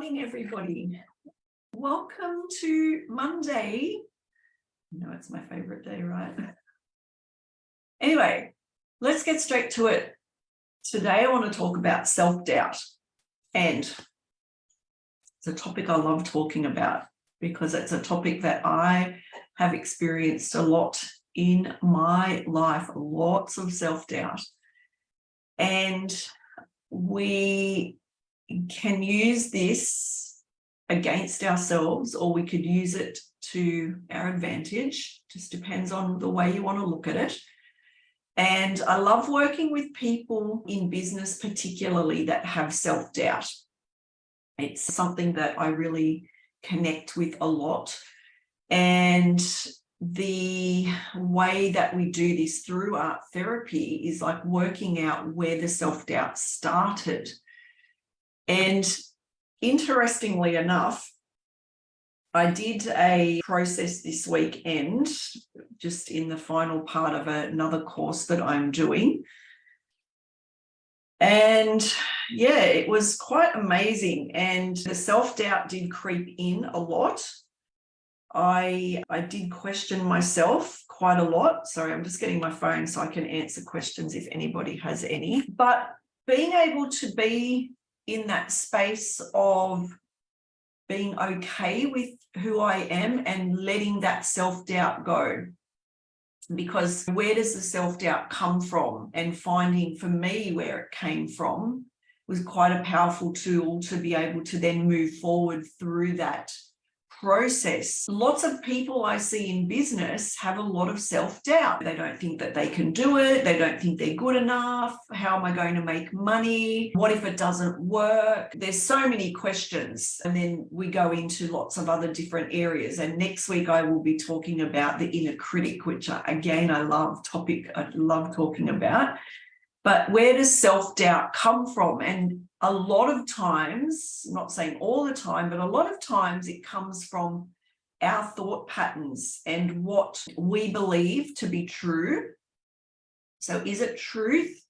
morning, everybody. Welcome to Monday. You know, it's my favorite day, right? Anyway, let's get straight to it. Today, I want to talk about self-doubt. And it's a topic I love talking about because it's a topic that I have experienced a lot in my life, lots of self-doubt. And we can use this against ourselves, or we could use it to our advantage. Just depends on the way you want to look at it. And I love working with people in business, particularly that have self-doubt. It's something that I really connect with a lot. And the way that we do this through art therapy is like working out where the self-doubt started. And interestingly enough, I did a process this weekend, just in the final part of another course that I'm doing. And yeah, it was quite amazing. And the self-doubt did creep in a lot. I did question myself quite a lot. Sorry, I'm just getting my phone so I can answer questions if anybody has any. But being able to be in that space of being okay with who I am and letting that self-doubt go. Because where does the self-doubt come from? And finding for me where it came from was quite a powerful tool to be able to then move forward through that process. Lots of people I see in business have a lot of self-doubt. They don't think that they can do it. They don't think they're good enough. How am I going to make money? What if it doesn't work? There's so many questions. And then we go into lots of other different areas. And next week I will be talking about the inner critic, which again, I love talking about. But where does self-doubt come from? And a lot of times, I'm not saying all the time, but a lot of times it comes from our thought patterns and what we believe to be true. So is it truth,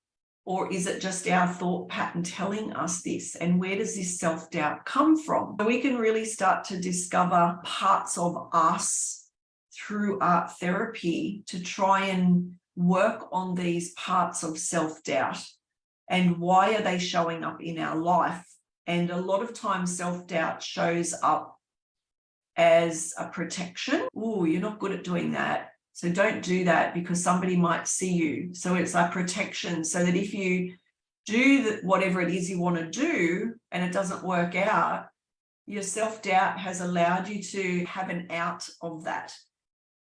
or is it just our thought pattern telling us this? And where does this self-doubt come from? So we can really start to discover parts of us through art therapy to try and work on these parts of self-doubt and why are they showing up in our life. And a lot of times self-doubt shows up as a protection. Oh, you're not good at doing that, so don't do that because somebody might see you. So it's like protection, so that if you do whatever it is you want to do and it doesn't work out, your self-doubt has allowed you to have an out of that.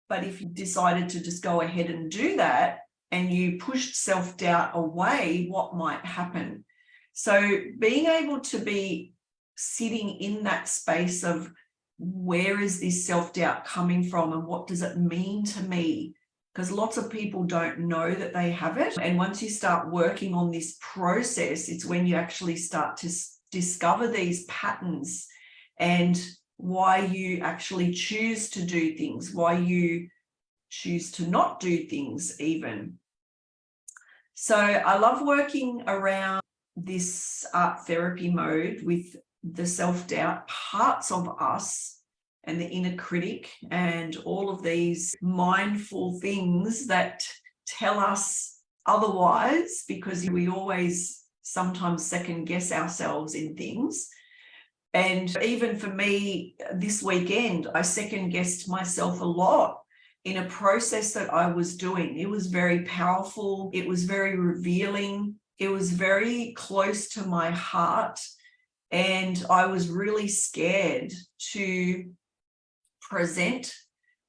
But if you decided to just go ahead and do that and you pushed self-doubt away, what might happen? So being able to be sitting in that space of where is this self-doubt coming from and what does it mean to me? Because lots of people don't know that they have it. And once you start working on this process, it's when you actually start to discover these patterns and why you actually choose to do things, why you choose to not do things even. So I love working around this art therapy mode with the self-doubt parts of us and the inner critic and all of these mindful things that tell us otherwise, because we always sometimes second guess ourselves in things. And even for me, this weekend, I second guessed myself a lot in a process that I was doing. It was very powerful. It was very revealing. It was very close to my heart. And I was really scared to present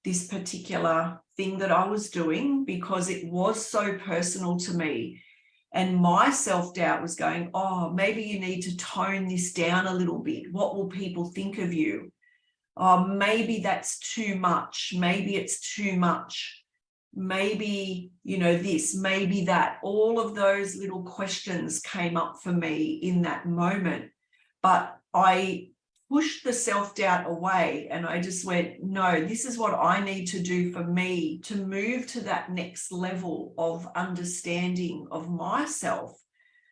this particular thing that I was doing because it was so personal to me. And my self-doubt was going, oh, maybe you need to tone this down a little bit. What will people think of you? Oh, maybe that's too much. Maybe it's too much. Maybe, this, maybe that. All of those little questions came up for me in that moment. But I pushed the self-doubt away and I just went, no, this is what I need to do for me to move to that next level of understanding of myself.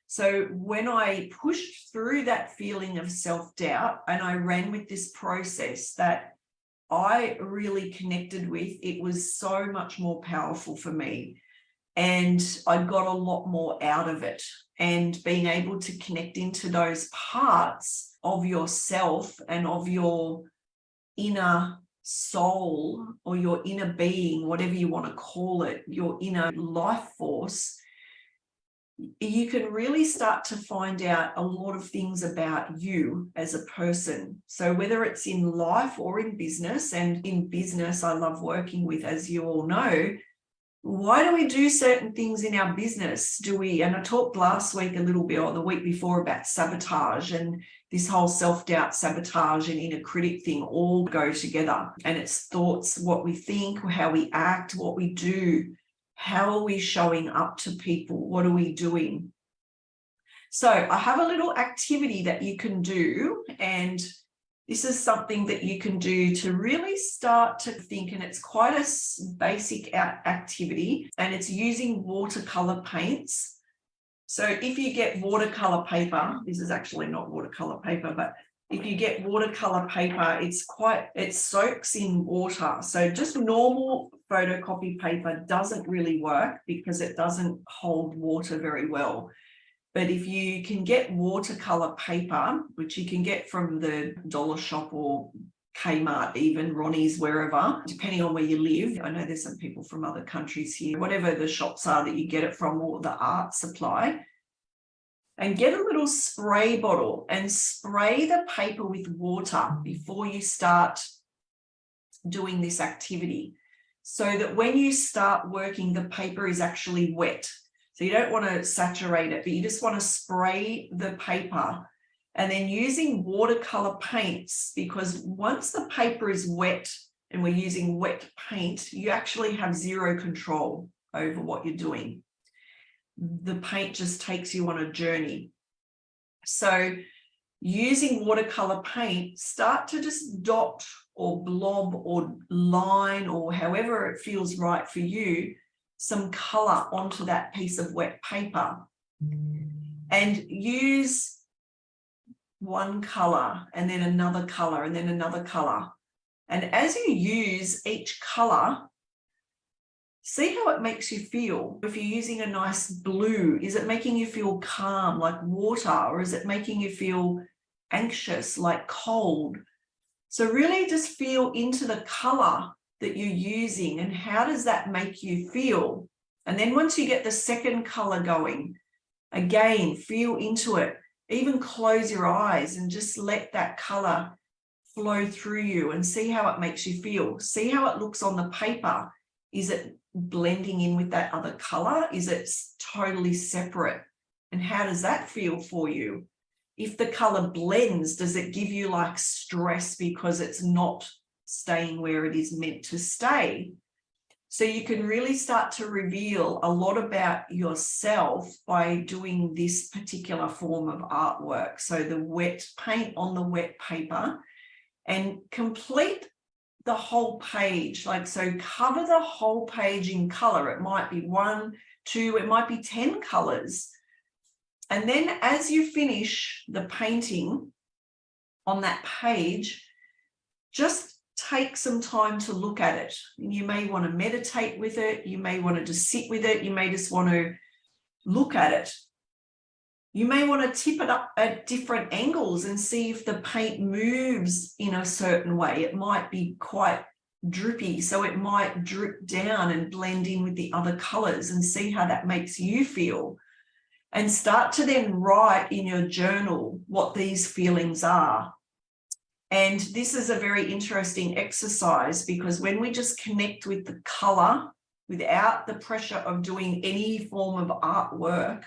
So when I pushed through that feeling of self-doubt and I ran with this process that I really connected with, it was so much more powerful for me. And I got a lot more out of it. And being able to connect into those parts of yourself and of your inner soul or your inner being, whatever you want to call it, your inner life force, you can really start to find out a lot of things about you as a person. So whether it's in life or in business, and in business, I love working with, as you all know, why do we do certain things in our business? And I talked last week a little bit, or the week before, about sabotage, and this whole self-doubt, sabotage and inner critic thing all go together. And it's thoughts, what we think, how we act, what we do. How are we showing up to people? What are we doing? So I have a little activity that you can do, and this is something that you can do to really start to think, and it's quite a basic activity, and it's using watercolor paints. So if you get watercolor paper, this is actually not watercolor paper, but if you get watercolor paper, it soaks in water. So just normal photocopy paper doesn't really work because it doesn't hold water very well. But if you can get watercolor paper, which you can get from the dollar shop or Kmart, even Ronnie's, wherever, depending on where you live. I know there's some people from other countries here, whatever the shops are that you get it from, or the art supply. And get a little spray bottle and spray the paper with water before you start doing this activity, so that when you start working, the paper is actually wet. So you don't want to saturate it, but you just want to spray the paper, and then using watercolor paints, because once the paper is wet and we're using wet paint, you actually have zero control over what you're doing. The paint just takes you on a journey. So using watercolor paint, start to just dot or blob or line, or however it feels right for you, some color onto that piece of wet paper, and use one color and then another color and then another color. And as you use each color, see how it makes you feel. If you're using a nice blue, is it making you feel calm like water, or is it making you feel anxious like cold? So really just feel into the color that you're using and how does that make you feel. And then once you get the second color going, again, feel into it. Even close your eyes and just let that color flow through you and see how it makes you feel. See how it looks on the paper. Is it blending in with that other color? Is it totally separate? And how does that feel for you? If the color blends, does it give you like stress because it's not staying where it is meant to stay? So you can really start to reveal a lot about yourself by doing this particular form of artwork. So the wet paint on the wet paper, and complete the whole page. Like, so cover the whole page in color. It might be 1, 2, it might be 10 colors. And then as you finish the painting on that page, just take some time to look at it. You may want to meditate with it. You may want to just sit with it. You may just want to look at it. You may want to tip it up at different angles and see if the paint moves in a certain way. It might be quite droopy, so it might drip down and blend in with the other colors, and see how that makes you feel. And start to then write in your journal what these feelings are. And this is a very interesting exercise, because when we just connect with the color without the pressure of doing any form of artwork,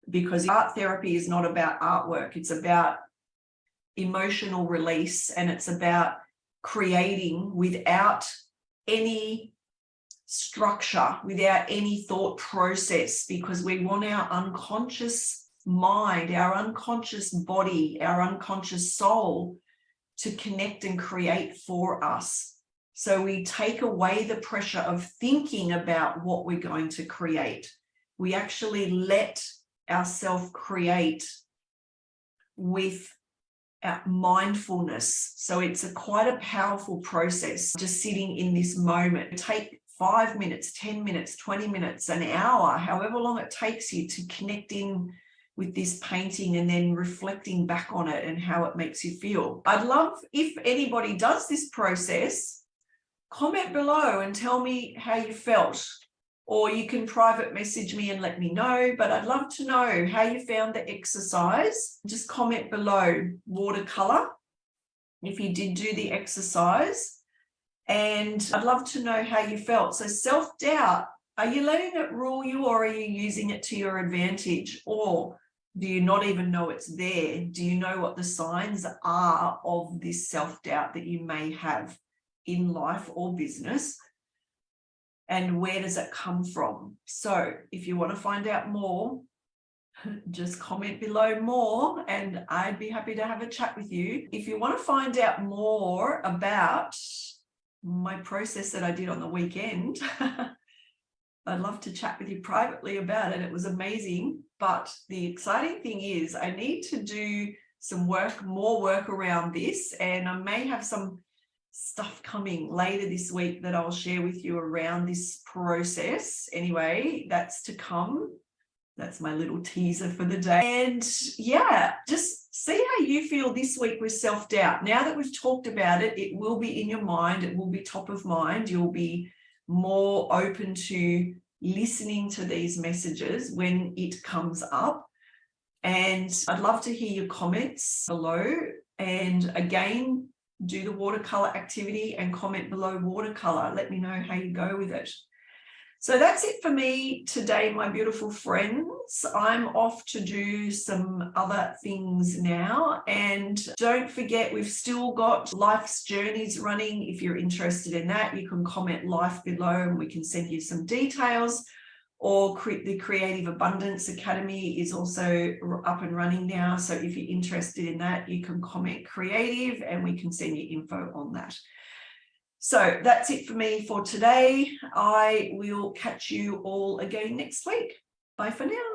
because art therapy is not about artwork, it's about emotional release, and it's about creating without any structure, without any thought process, because we want our unconscious mind, our unconscious body, our unconscious soul to connect and create for us. So we take away the pressure of thinking about what we're going to create. We actually let ourselves create with our mindfulness. So it's quite a powerful process, just sitting in this moment. Take 5 minutes, 10 minutes, 20 minutes, an hour, however long it takes you to connect in with this painting and then reflecting back on it and how it makes you feel. I'd love if anybody does this process, comment below and tell me how you felt, or you can private message me and let me know, but I'd love to know how you found the exercise. Just comment below watercolor if you did do the exercise, and I'd love to know how you felt. So self-doubt, are you letting it rule you, or are you using it to your advantage? Or do you not even know it's there? Do you know what the signs are of this self-doubt that you may have in life or business? And where does it come from? So if you want to find out more, just comment below more and I'd be happy to have a chat with you. If you want to find out more about my process that I did on the weekend, I'd love to chat with you privately about it. It was amazing. But the exciting thing is I need to do some work, more work around this, and I may have some stuff coming later this week that I'll share with you around this process. Anyway, that's to come. That's my little teaser for the day. And yeah, just see how you feel this week with self-doubt. Now that we've talked about it, it will be in your mind. It will be top of mind. You'll be more open to listening to these messages when it comes up. And I'd love to hear your comments below. And again, do the watercolor activity and comment below watercolor. Let me know how you go with it. So that's it for me today, my beautiful friends. I'm off to do some other things now. And don't forget, we've still got Life's Journeys running. If you're interested in that, you can comment life below and we can send you some details. Or the Creative Abundance Academy is also up and running now. So if you're interested in that, you can comment creative and we can send you info on that. So that's it for me for today. I will catch you all again next week. Bye for now.